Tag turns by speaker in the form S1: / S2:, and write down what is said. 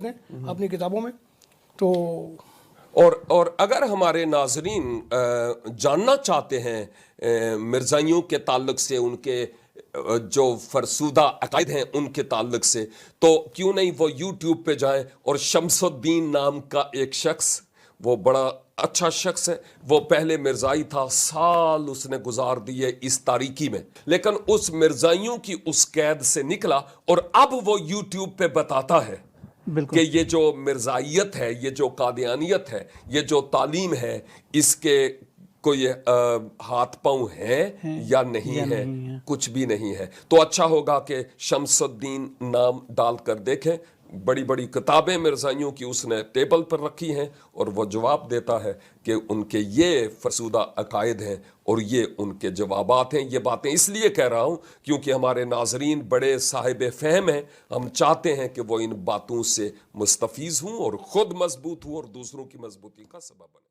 S1: ہیں اپنی کتابوں میں. تو
S2: اور اگر ہمارے ناظرین جاننا چاہتے ہیں مرزائیوں کے تعلق سے، ان کے جو فرسودہ عقائد ہیں ان کے تعلق سے، تو کیوں نہیں وہ یوٹیوب پہ جائیں اور شمس الدین نام کا ایک شخص، وہ بڑا اچھا شخص ہے، وہ پہلے مرزائی تھا، سال اس نے گزار دیے اس تاریکی میں، لیکن اس مرزائیوں کی اس قید سے نکلا اور اب وہ یوٹیوب پہ بتاتا ہے کہ یہ جو مرزائیت ہے، یہ جو قادیانیت ہے، یہ جو تعلیم ہے، اس کے کوئی ہاتھ پاؤں ہے یا نہیں ہے، کچھ بھی نہیں ہے. تو اچھا ہوگا کہ شمس الدین نام ڈال کر دیکھیں. بڑی بڑی کتابیں مرزائیوں کی اس نے ٹیبل پر رکھی ہیں اور وہ جواب دیتا ہے کہ ان کے یہ فرسودہ عقائد ہیں اور یہ ان کے جوابات ہیں. یہ باتیں اس لیے کہہ رہا ہوں کیونکہ ہمارے ناظرین بڑے صاحب فہم ہیں. ہم چاہتے ہیں کہ وہ ان باتوں سے مستفیض ہوں اور خود مضبوط ہوں اور دوسروں کی مضبوطی کا سبب بنیں.